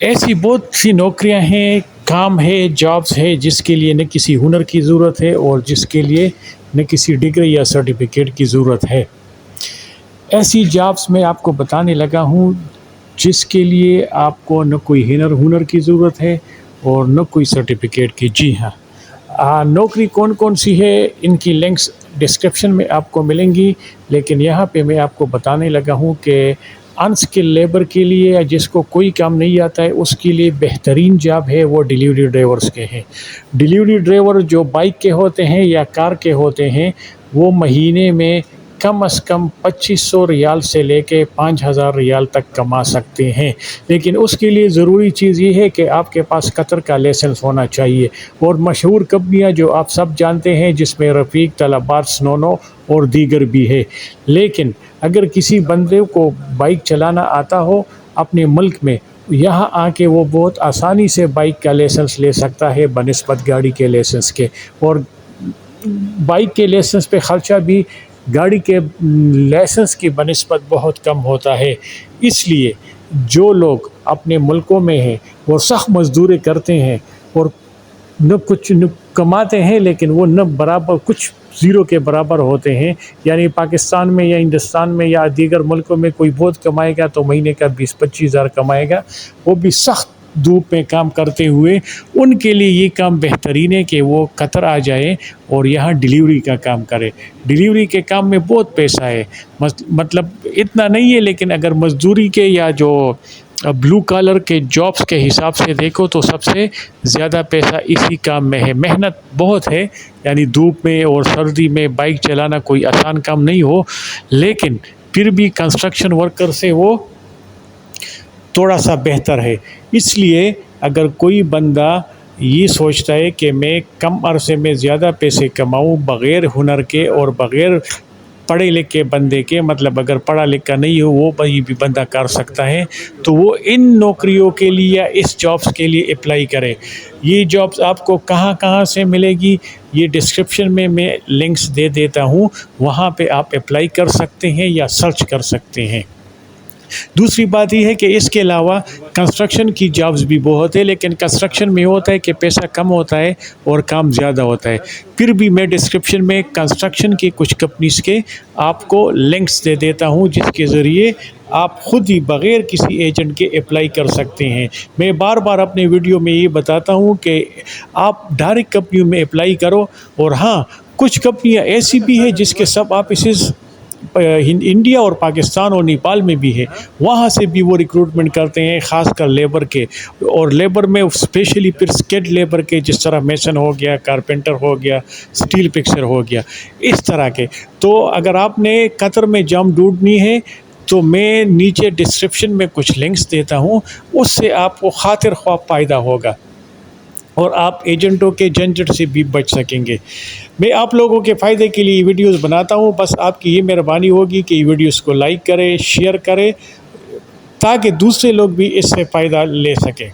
ایسی بہت سی نوکریاں ہیں، کام ہے، جابس ہے جس کے لیے نہ کسی ہنر کی ضرورت ہے اور جس کے لیے نہ کسی ڈگری یا سرٹیفکیٹ کی ضرورت ہے۔ ایسی جابس میں آپ کو بتانے لگا ہوں جس کے لیے آپ کو نہ کوئی ہنر کی ضرورت ہے اور نہ کوئی سرٹیفکیٹ کی۔ جی ہاں، نوکری کون کون سی ہے ان کی لنکس ڈسکرپشن میں آپ کو ملیں گی، لیکن یہاں پہ میں آپ کو بتانے لگا ہوں کہ ان سکل لیبر کے لیے یا جس کو کوئی کام نہیں آتا ہے اس کے لیے بہترین جاب ہے وہ ڈیلیوری ڈرائیورز کے ہیں۔ ڈیلیوری ڈرائیور جو بائک کے ہوتے ہیں یا کار کے ہوتے ہیں وہ مہینے میں کم از کم 2500 ریال سے لے کے 5000 ریال تک کما سکتے ہیں، لیکن اس کے لیے ضروری چیز یہ ہے کہ آپ کے پاس قطر کا لائسنس ہونا چاہیے۔ اور مشہور کمپنیاں جو آپ سب جانتے ہیں جس میں رفیق، طلبات، سنونو اور دیگر بھی ہے۔ لیکن اگر کسی بندے کو بائک چلانا آتا ہو اپنے ملک میں، یہاں آ کے وہ بہت آسانی سے بائک کا لائسنس لے سکتا ہے بنسبت گاڑی کے لائسنس کے، اور بائک کے لائسنس پہ خرچہ بھی گاڑی کے لائسنس کی بنسبت بہت کم ہوتا ہے۔ اس لیے جو لوگ اپنے ملکوں میں ہیں وہ سخت مزدوری کرتے ہیں اور نہ کچھ کماتے ہیں، لیکن وہ نہ برابر کچھ زیرو کے برابر ہوتے ہیں، یعنی پاکستان میں یا ہندوستان میں یا دیگر ملکوں میں کوئی بہت کمائے گا تو مہینے کا 20-25 ہزار کمائے گا، وہ بھی سخت دھوپ میں کام کرتے ہوئے۔ ان کے لیے یہ کام بہترین ہے کہ وہ قطر آ جائے اور یہاں ڈیلیوری کا کام کرے۔ ڈیلیوری کے کام میں بہت پیسہ ہے، مطلب اتنا نہیں ہے، لیکن اگر مزدوری کے یا جو بلو کالر کے جابس کے حساب سے دیکھو تو سب سے زیادہ پیسہ اسی کام میں ہے۔ محنت بہت ہے، یعنی دھوپ میں اور سردی میں بائک چلانا کوئی آسان کام نہیں ہو، لیکن پھر بھی کنسٹرکشن ورکر سے وہ تھوڑا سا بہتر ہے۔ اس لیے اگر کوئی بندہ یہ سوچتا ہے کہ میں کم عرصے میں زیادہ پیسے کماؤں بغیر ہنر کے اور بغیر پڑھے لکھے بندے کے، مطلب اگر پڑھا لکھا نہیں ہو وہ بھی بندہ کر سکتا ہے، تو وہ ان نوکریوں کے لیے یا اس جابس کے لیے اپلائی کرے۔ یہ جابس آپ کو کہاں کہاں سے ملے گی یہ ڈسکرپشن میں لنکس دے دیتا ہوں، وہاں پہ آپ اپلائی کر سکتے ہیں یا سرچ کر سکتے ہیں۔ دوسری بات یہ ہے کہ اس کے علاوہ کنسٹرکشن کی جابس بھی بہت ہے، لیکن کنسٹرکشن میں ہوتا ہے کہ پیسہ کم ہوتا ہے اور کام زیادہ ہوتا ہے۔ پھر بھی میں ڈسکرپشن میں کنسٹرکشن کی کچھ کمپنیز کے آپ کو لنکس دے دیتا ہوں جس کے ذریعے آپ خود ہی بغیر کسی ایجنٹ کے اپلائی کر سکتے ہیں۔ میں بار بار اپنے ویڈیو میں یہ بتاتا ہوں کہ آپ ڈائریکٹ کمپنیوں میں اپلائی کرو، اور ہاں کچھ کمپنیاں ایسی بھی ہیں جس کے سب آفیسز انڈیا اور پاکستان اور نیپال میں بھی ہے، وہاں سے بھی وہ ریکروٹمنٹ کرتے ہیں، خاص کر لیبر کے، اور لیبر میں اسپیشلی پھر اسکلڈ لیبر کے، جس طرح میسن ہو گیا، کارپینٹر ہو گیا، اسٹیل فکسر ہو گیا، اس طرح کے۔ تو اگر آپ نے قطر میں جام ڈھونڈنی ہے تو میں نیچے ڈسکرپشن میں کچھ لنکس دیتا ہوں، اس سے آپ کو خاطر خواہ فائدہ ہوگا اور آپ ایجنٹوں کے جھنجھٹ سے بھی بچ سکیں گے۔ میں آپ لوگوں کے فائدے کے لیے ویڈیوز بناتا ہوں، بس آپ کی یہ مہربانی ہوگی کہ یہ ویڈیوز کو لائک کریں، شیئر کریں، تاکہ دوسرے لوگ بھی اس سے فائدہ لے سکیں۔